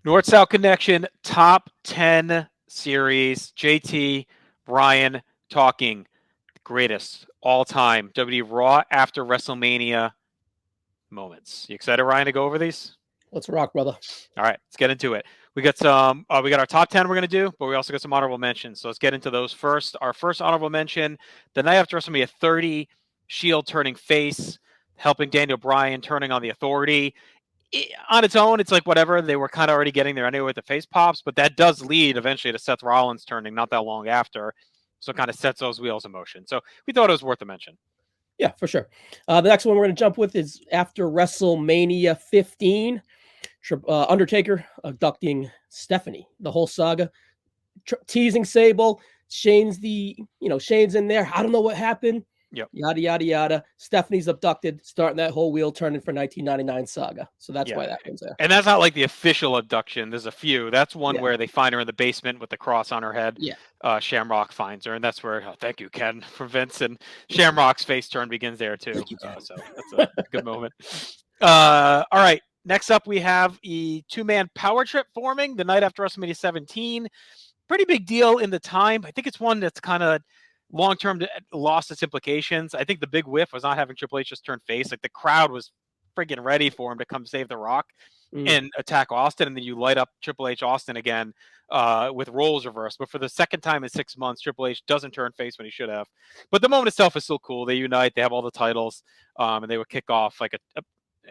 North-South Connection top 10 series. JT, Brian talking greatest all-time WWE Raw after WrestleMania moments. You excited, Ryan, to go over these? Let's rock, brother. All right, let's get into it. We got some. We got our top 10 we're gonna do, but we also got some honorable mentions. So let's get into those first. Our first honorable mention: the night after WrestleMania 30, Shield turning face, helping Daniel Bryan turning on the Authority. On its own, it's like whatever. They were kind of already getting there anyway with the face pops, but that does lead eventually to Seth Rollins turning not that long after. So it kind of sets those wheels in motion. So we thought it was worth a mention. Yeah, for sure. The next one we're going to jump with is after WrestleMania 15, Undertaker abducting Stephanie. The whole saga, teasing Sable. Shane's in there. I don't know what happened. Yep. Yada yada yada. Stephanie's abducted, starting that whole wheel turning for 1999 saga. So that's why that one's there. And that's not like the official abduction. There's a few. That's one where they find her in the basement with the cross on her head. Yeah. Shamrock finds her, and that's where thank you, Ken, for Vince, and Shamrock's face turn begins there too. Thank you, so that's a good moment. All right. Next up, we have a two-man power trip forming the night after WrestleMania 17. Pretty big deal in the time. I think it's one that's kind of long-term lost its implications. I think the big whiff was not having Triple H just turn face. Like the crowd was freaking ready for him to come save The Rock and attack Austin, and then you light up Triple H Austin again with roles reversed. But for the second time in 6 months, Triple H doesn't turn face when he should have. But the moment itself is still cool. They unite. They have all the titles, and they would kick off like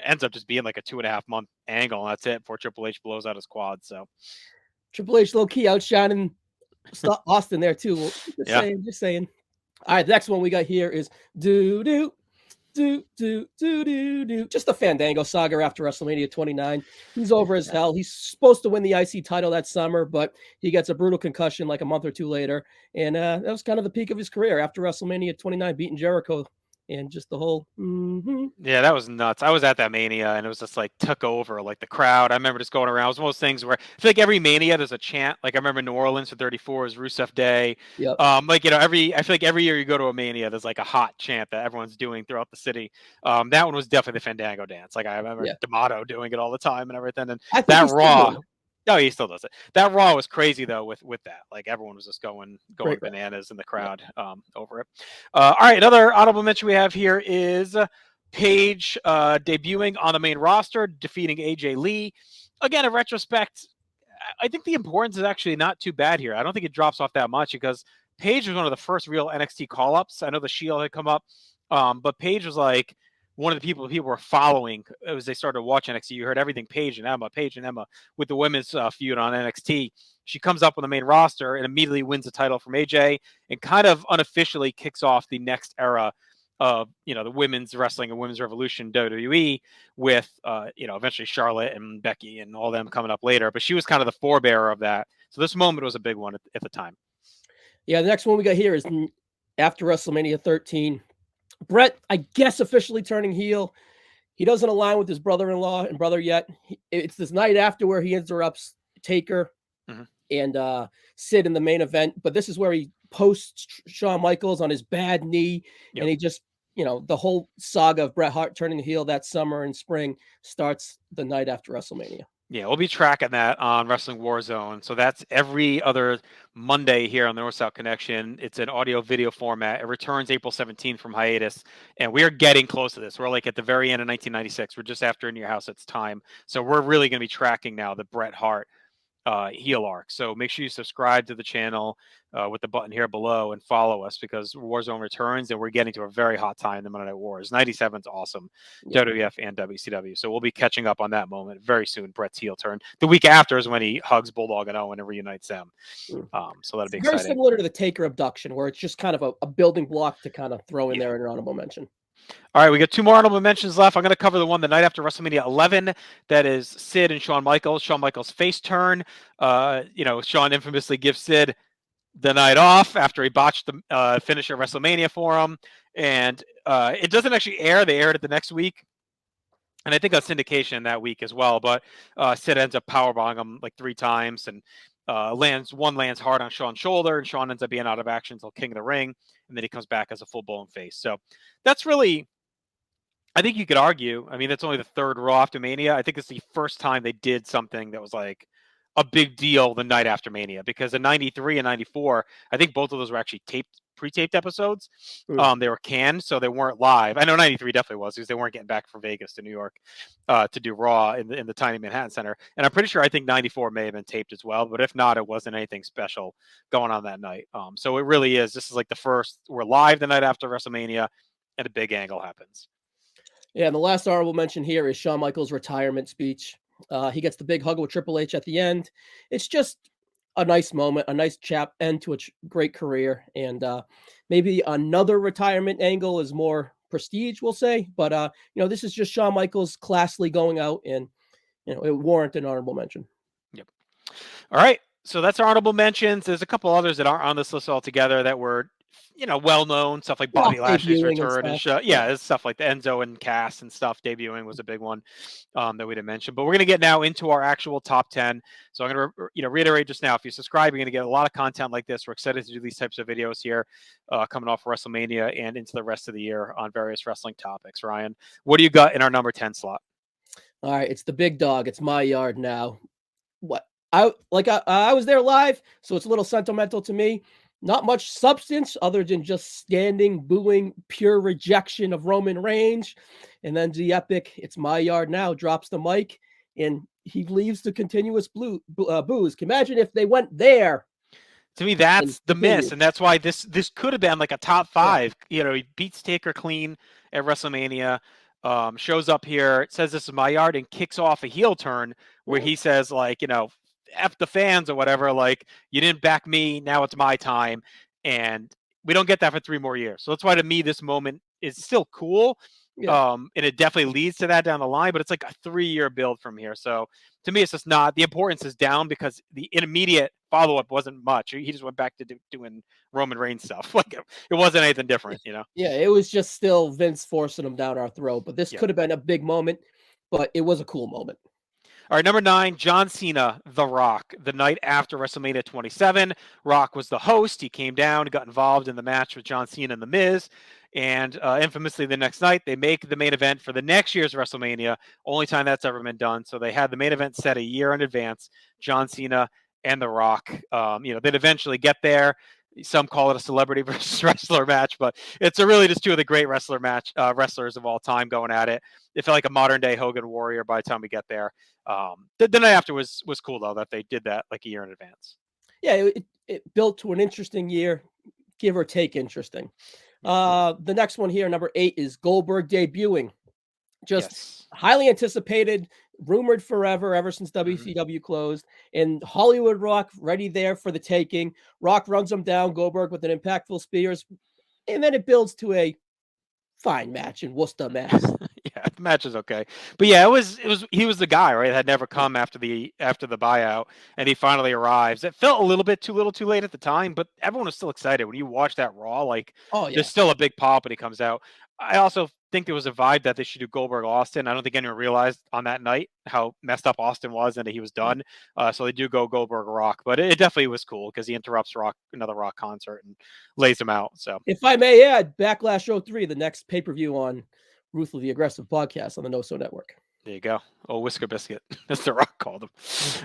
ends up just being like a 2.5 month angle, and that's it before Triple H blows out his quad. So Triple H low key outshining Austin there too. Just saying. All right, the next one we got here is do. Just the Fandango saga after WrestleMania 29. He's over as hell. He's supposed to win the IC title that summer, but he gets a brutal concussion like a month or two later. And that was kind of the peak of his career after WrestleMania 29, beating Jericho. And just the whole Yeah, that was nuts. I was at that Mania, and it was just like took over like the crowd. I remember just going around. It was one of those things where I feel like every Mania there's a chant. Like I remember New Orleans for 34 is Rusev Day. Yep. I feel like every year you go to a Mania, there's like a hot chant that everyone's doing throughout the city. That one was definitely the Fandango dance. Like I remember D'Amato doing it all the time and everything. And that Raw. Oh, he still does it. That Raw was crazy though with that. Like everyone was just going bananas in the crowd over it. All right, another honorable mention we have here is Paige debuting on the main roster, defeating AJ Lee. Again, in retrospect, I think the importance is actually not too bad here. I don't think it drops off that much because Paige was one of the first real NXT call-ups. I know the Shield had come up, but Paige was like one of the people were following as they started to watch NXT. You heard everything Paige and Emma with the women's feud on NXT. She comes up on the main roster and immediately wins the title from AJ and kind of unofficially kicks off the next era of the women's wrestling and women's revolution WWE with eventually Charlotte and Becky and all them coming up later. But she was kind of the forebearer of that. So this moment was a big one at the time. Yeah, the next one we got here is after WrestleMania 13. Brett, I guess, officially turning heel. He doesn't align with his brother-in-law and brother yet. It's this night after where he interrupts Taker and Sid in the main event. But this is where he posts Shawn Michaels on his bad knee. Yep. And he just, the whole saga of Bret Hart turning heel that summer and spring starts the night after WrestleMania. Yeah, we'll be tracking that on Wrestling Warzone. So that's every other Monday here on the North-South Connection. It's an audio-video format. It returns April 17th from hiatus, and we are getting close to this. We're like at the very end of 1996. We're just after In Your House. It's time. So we're really going to be tracking now the Bret Hart heel arc. So make sure you subscribe to the channel with the button here below and follow us because Warzone returns and we're getting to a very hot time in the Monday Night Wars. 97's awesome, WWF and WCW. So we'll be catching up on that moment very soon. Bret's heel turn. The week after is when he hugs Bulldog and Owen and reunites them. So that'll be exciting. Very similar to the Taker abduction, where it's just kind of a building block to kind of throw in there in your honorable mention. All right, we got two more honorable mentions left. I'm going to cover the one the night after WrestleMania 11. That is Sid and Shawn Michaels. Shawn Michaels' face turn. Shawn infamously gives Sid the night off after he botched the finish at WrestleMania for him. And it doesn't actually air. They aired it the next week. And I think a syndication that week as well. But Sid ends up powerbombing him like 3 times and lands hard on Shawn's shoulder. And Shawn ends up being out of action until King of the Ring. And then he comes back as a full-blown face. So that's really, I think you could argue, I mean, that's only the third Raw after Mania. I think it's the first time they did something that was like a big deal the night after Mania, because in 93 and 94, I think both of those were actually pre-taped episodes. They were canned, so they weren't live. I know 93 definitely was, because they weren't getting back from Vegas to New York to do Raw in the tiny Manhattan Center. And I'm pretty sure, I think 94 may have been taped as well, but if not, it wasn't anything special going on that night. So it really is. This is like the first, we're live the night after WrestleMania, and a big angle happens. Yeah, and the last honorable mention here is Shawn Michaels' retirement speech. He gets the big hug with Triple H at the end. It's just a nice moment, a nice end to a great career. And maybe another retirement angle is more prestige, we'll say. But, this is just Shawn Michaels classily going out, and, it warranted an honorable mention. Yep. All right. So that's our honorable mentions. There's a couple others that aren't on this list altogether that were, well known, stuff like Bobby Lashley's return and stuff. It's stuff like the Enzo and Cass and stuff debuting was a big one that we didn't mention. But we're going to get now into our actual top 10. So I'm going to reiterate just now, if you subscribe, you're going to get a lot of content like this. We're excited to do these types of videos here coming off WrestleMania and into the rest of the year on various wrestling topics. Ryan, what do you got in our number 10 slot? All right, it's the big dog. It's my yard now. What? I was there live, so it's a little sentimental to me. Not much substance other than just standing, booing, pure rejection of Roman Reigns. And then the epic, it's my yard now, drops the mic, and he leaves the continuous boos. Imagine if they went there. To me, that's the miss, and that's why this could have been like a top 5. Yeah. He beats Taker clean at WrestleMania, shows up here, says this is my yard, and kicks off a heel turn where he says, like, F the fans or whatever, like, you didn't back me, now it's my time. And we don't get that for 3 more years. So that's why, to me, this moment is still cool. Yeah. And it definitely leads to that down the line, but it's like a 3-year build from here. So to me, it's just not, the importance is down because the immediate follow-up wasn't much. He just went back to doing Roman Reigns stuff. Like, it wasn't anything different, Yeah, it was just still Vince forcing him down our throat, but this could have been a big moment, but it was a cool moment. All right, number 9, John Cena, The Rock. The night after WrestleMania 27, Rock was the host. He came down, got involved in the match with John Cena and The Miz. And infamously, the next night, they make the main event for the next year's WrestleMania. Only time that's ever been done. So they had the main event set a year in advance, John Cena and The Rock. They'd eventually get there. Some call it a celebrity versus wrestler match, but it's really just two of the great wrestlers of all time going at it. It felt like a modern day Hogan Warrior by the time we get there. The night after was cool, though, that they did that like a year in advance. Yeah, it built to an interesting year, give or take interesting. The next one here, number 8, is Goldberg debuting. Just highly anticipated, rumored forever, ever since WCW closed, and Hollywood Rock ready there for the taking. Rock runs him down, Goldberg with an impactful spears, and then it builds to a fine match in Worcester, Mass. Yeah, the match is okay, but yeah, it was he was the guy, right? It had never come after the buyout, and he finally arrives. It felt a little bit too late at the time, but everyone was still excited when you watch that Raw. Like, there's still a big pop when he comes out. I also think there was a vibe that they should do Goldberg Austin. I don't think anyone realized on that night how messed up Austin was and that he was done. So they do go Goldberg Rock, but it definitely was cool because he interrupts another Rock concert and lays him out. So, if I may add, Backlash 03, the next pay-per-view on Ruthlessly Aggressive podcast on the NoSo network. There you go. Oh, Whisker Biscuit. That's The Rock called him.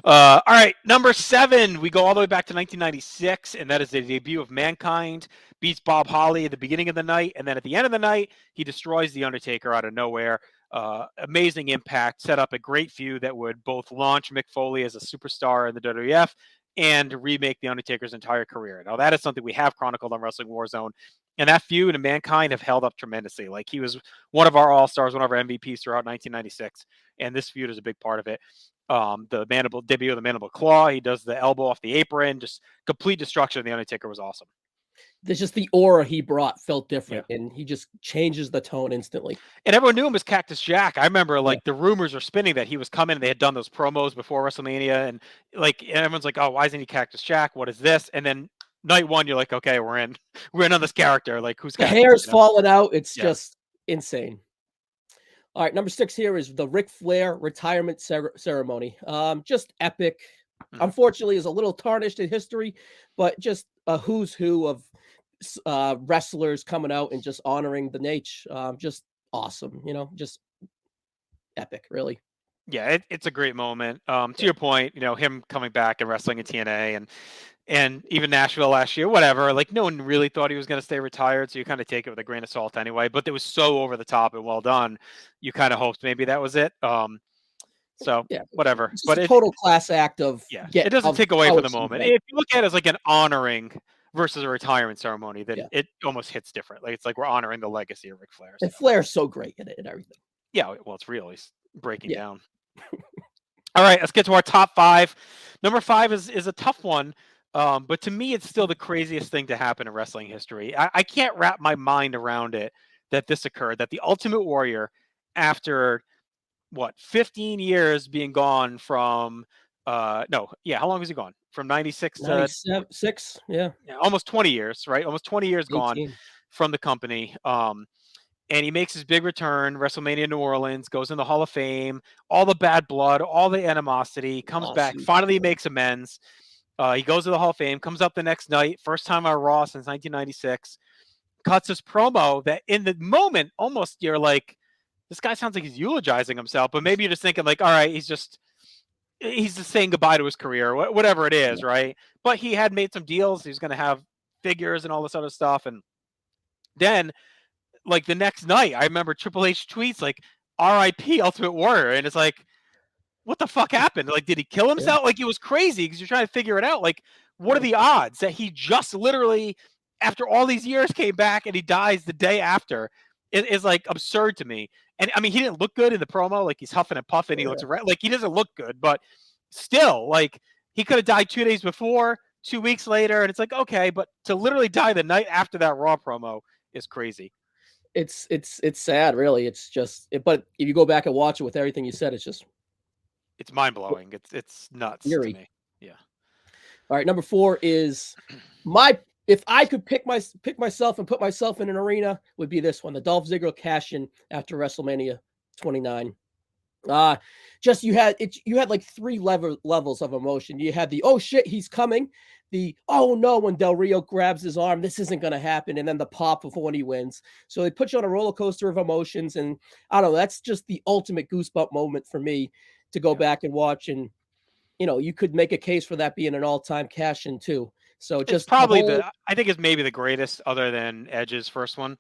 All right, number 7. We go all the way back to 1996, and that is the debut of Mankind. Beats Bob Holly at the beginning of the night, and then at the end of the night, he destroys The Undertaker out of nowhere. Amazing impact. Set up a great feud that would both launch Mick Foley as a superstar in the WWF and remake The Undertaker's entire career. Now, that is something we have chronicled on Wrestling Warzone. And that feud and Mankind have held up tremendously. Like, he was one of our all-stars, one of our MVPs throughout 1996. And this feud is a big part of it. The debut of the Mandible Claw. He does the elbow off the apron. Just complete destruction of The Undertaker was awesome. There's just the aura he brought felt different, and he just changes the tone instantly. And everyone knew him as Cactus Jack. I remember, like, the rumors were spinning that he was coming. They had done those promos before WrestleMania, and everyone's like, "Oh, why isn't he Cactus Jack? What is this?" And then night one, you're like, "Okay, we're in on this character. Like, who's the hair's falling out? It's just insane." All right, number 6 here is the Ric Flair retirement ceremony. Just epic. Unfortunately, is a little tarnished in history, but just a who's who of wrestlers coming out and just honoring the Nate. Just awesome, just epic, really. Yeah, it's a great moment. To your point, him coming back and wrestling in TNA and even Nashville last year, whatever. Like no one really thought he was going to stay retired, so you kind of take it with a grain of salt anyway. But it was so over the top and well done. You kind of hoped maybe that was it. So Yeah, whatever. it's just But a total class act of it doesn't take away how from the it should be moment. done. If you look at it as like an honoring versus a retirement ceremony, then Yeah. it almost hits different. Like it's like we're honoring the legacy of Ric Flair. And Flair's so great at it and everything. Yeah, well, it's real. He's breaking down. All right, let's get to our top 5. Number 5 is a tough one, but to me, it's still the craziest thing to happen in wrestling history. I can't wrap my mind around it that this occurred. That the Ultimate Warrior, after 15 years being gone from, how long was he gone? From 96 to 96, almost 20 years, right? Almost 20 years 18. gone from the company. And he makes his big return, WrestleMania New Orleans, goes in the Hall of Fame, all the bad blood, all the animosity, comes back, finally makes amends. He goes to the Hall of Fame, comes up the next night, first time on Raw since 1996, cuts his promo that in the moment, almost you're like, this guy sounds like he's eulogizing himself, but maybe you're just thinking like, all right, he's just saying goodbye to his career, whatever it is, right? But he had made some deals. He was going to have figures and all this other stuff. And then like the next night, I remember Triple H tweets like "R.I.P. Ultimate Warrior," and it's like, what the fuck happened? Like, did he kill himself? Like, it was crazy because you're trying to figure it out. Like, what are the odds that he just literally, after all these years, came back and he dies the day after? It is like absurd to me. And I mean, he didn't look good in the promo. Like he's huffing and puffing. He looks like he doesn't look good, but still, like he could have died 2 days before, 2 weeks later, and it's like okay, but to literally die the night after that Raw promo is crazy. It's sad, really. It's just, but if you go back and watch it with everything you said, it's mind blowing. It's nuts eerie to me. Yeah. All right, number 4 is if I could pick myself and put myself in an arena, would be this one, the Dolph Ziggler Cashin after WrestleMania 29. You had like 3 levels of emotion. You had the oh shit, he's coming. The oh no, when Del Rio grabs his arm, this isn't going to happen, and then the pop of when he wins. So they put you on a roller coaster of emotions, and I don't know. That's just the ultimate goosebump moment for me to go back and watch. And you could make a case for that being an all-time cash-in too. So just it's probably I think it's maybe the greatest, other than Edge's first one.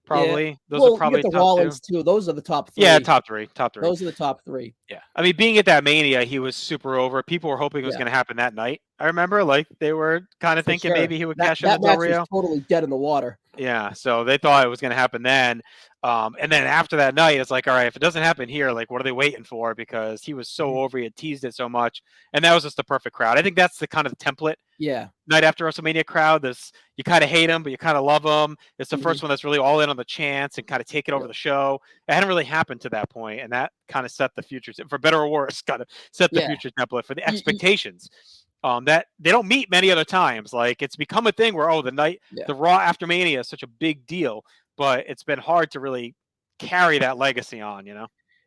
Probably those are probably you get the top Rollins 2. too. Those are the top 3. Yeah, top three. Those are the top 3. Yeah, I mean, being at that Mania, he was super over. People were hoping it was going to happen that night. I remember, like they were kind of thinking maybe he would cash in the Del Rio. That match was totally dead in the water. Yeah, so they thought it was going to happen then. And then after that night, it's like, all right, if it doesn't happen here, like, what are they waiting for? Because he was so over, he had teased it so much, and that was just the perfect crowd. I think that's the kind of template. Yeah. Night after WrestleMania crowd. This you kind of hate him, but you kind of love him. It's the first one that's really all in on the chance and kind of taking over the show. It hadn't really happened to that point, and that kind of set the future, for better or worse, kind of set the future template for the expectations. That they don't meet many other times. Like it's become a thing where the Raw after Mania is such a big deal, but it's been hard to really carry that legacy on.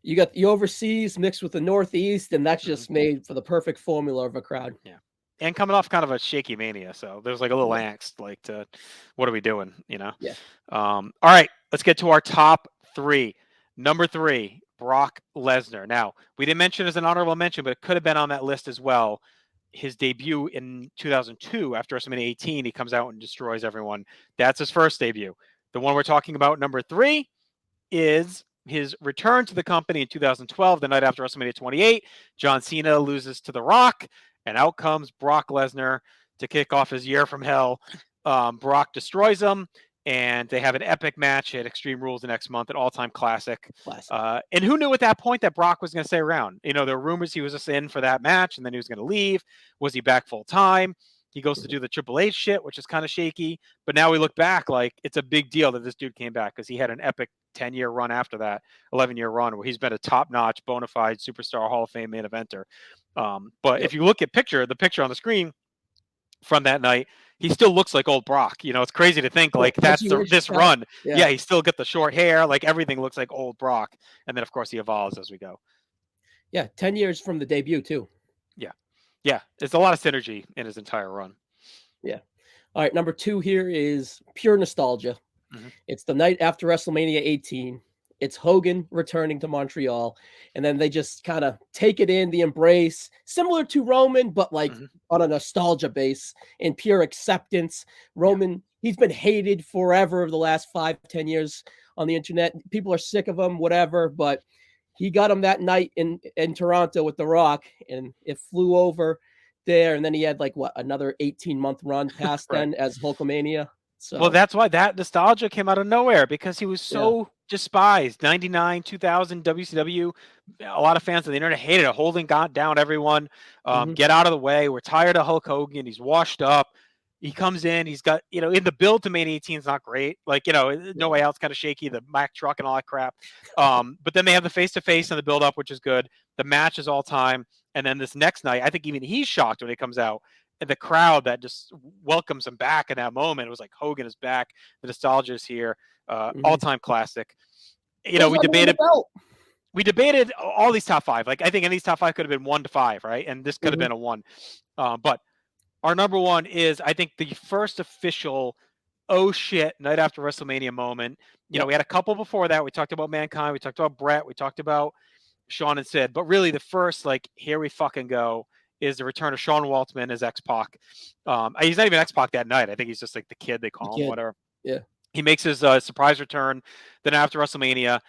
You got the overseas mixed with the Northeast, and that's just made for the perfect formula of a crowd. Yeah, and coming off kind of a shaky Mania, so there's like a little angst, like to what are we doing? Yeah. All right, let's get to our top 3. Number 3, Brock Lesnar. Now we didn't mention it as an honorable mention, but it could have been on that list as well. His debut in 2002 after WrestleMania 18, he comes out and destroys everyone. That's his first debut. The one we're talking about, number 3, is his return to the company in 2012, the night after WrestleMania 28. John Cena loses to The Rock, and out comes Brock Lesnar to kick off his year from hell. Brock destroys him, and they have an epic match at Extreme Rules the next month, an all-time classic. And who knew at that point that Brock was going to stay around? There were rumors he was just in for that match, and then he was going to leave. Was he back full-time? He goes to do the Triple H shit, which is kind of shaky. But now we look back, like, it's a big deal that this dude came back because he had an epic 10-year run after that, 11-year run, where he's been a top-notch, bona fide superstar Hall of Fame main eventer. But if you look at the picture on the screen from that night, he still looks like old Brock. It's crazy to think like that's this run. Yeah, he still got the short hair. Like everything looks like old Brock. And then of course he evolves as we go. Yeah, 10 years from the debut too. Yeah, it's a lot of synergy in his entire run. Yeah. All right, number 2 here is pure nostalgia. It's the night after WrestleMania 18. It's Hogan returning to Montreal, and then they just kind of take it in, the embrace, similar to Roman, but like on a nostalgia base and pure acceptance. Roman, he's been hated forever the last 5-10 years on the internet. People are sick of him, whatever, but he got him that night in Toronto with The Rock, and it flew over there. And then he had like another 18-month run past then as Hulkamania. So, well, that's why that nostalgia came out of nowhere, because he was so despised. 99, 2000, WCW. A lot of fans of the internet hated it. Holding down everyone. Get out of the way. We're tired of Hulk Hogan. He's washed up. He comes in. He's got, in the build to Mania 18 is not great. Like, No Way Out's kind of shaky. The Mack truck and all that crap. But then they have the face-to-face and the build-up, which is good. The match is all time. And then this next night, I think even he's shocked when he comes out. And the crowd that just welcomes him back in that moment. It was like, Hogan is back. The nostalgia is here. All-time classic. We debated all these top five. Like, I think any of these top five could have been 1 to 5, right? And this could have been a 1. But our number 1 is, I think, the first official oh shit night after WrestleMania moment. We had a couple before that. We talked about Mankind. We talked about Brett. We talked about Sean and Sid. But really the first, like, here we fucking go, is the return of Sean Waltman as X-Pac. He's not even X-Pac that night. I think he's just like the kid, they call him, whatever. Yeah. He makes his surprise return. Then after WrestleMania,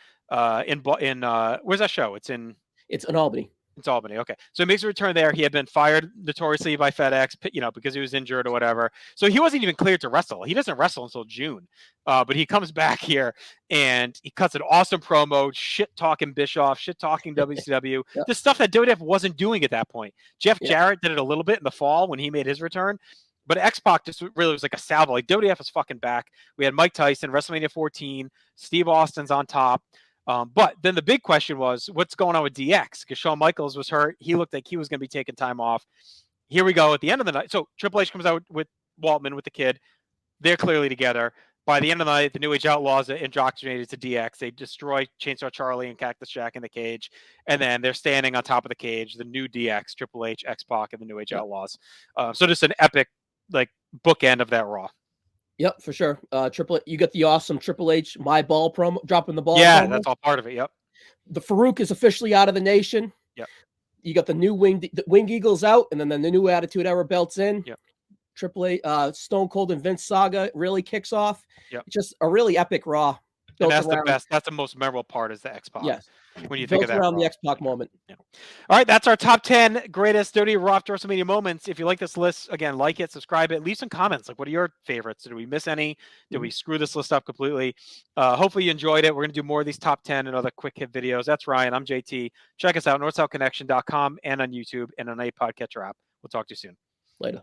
in where's that show? It's in Albany. It's Albany. Okay. So he makes a return there. He had been fired notoriously by FedEx, because he was injured or whatever. So he wasn't even cleared to wrestle. He doesn't wrestle until June. But he comes back here and he cuts an awesome promo, shit talking Bischoff, shit talking WCW, the stuff that WWF wasn't doing at that point. Jeff Jarrett did it a little bit in the fall when he made his return. But X-Pac just really was like a salvo. Like, WWF is fucking back. We had Mike Tyson, WrestleMania 14, Steve Austin's on top. But then the big question was, what's going on with DX? Because Shawn Michaels was hurt. He looked like he was going to be taking time off. Here we go at the end of the night. So Triple H comes out with Waltman, with the kid. They're clearly together. By the end of the night, the New Age Outlaws are indoctrinated to DX. They destroy Chainsaw Charlie and Cactus Jack in the cage. And then they're standing on top of the cage, the new DX, Triple H, X-Pac, and the New Age Outlaws. So just an epic, like, bookend of that Raw. Yep, for sure. You got the awesome Triple H my ball promo, dropping the ball. Yeah, promo. That's all part of it. Yep. The Farouk is officially out of the nation. Yep. You got the new Wing Eagles out, and then the new Attitude Era belts in. Yep. Triple H, Stone Cold and Vince saga really kicks off. Yep. Just a really epic Raw. And that's the best. That's the most memorable part, is the X-Pac. Yes. When you think of that, around the X-Pac moment. Yeah. All right, that's our top 10 greatest WWE Raw after WrestleMania moments. If you like this list, again, like it, subscribe it, leave some comments. Like, what are your favorites? Did we miss any? Did we screw this list up completely? Hopefully you enjoyed it. We're going to do more of these top 10 and other quick hit videos. That's Ryan. I'm JT. Check us out, northsouthconnection.com, and on YouTube and on a podcatcher app. We'll talk to you soon. Later.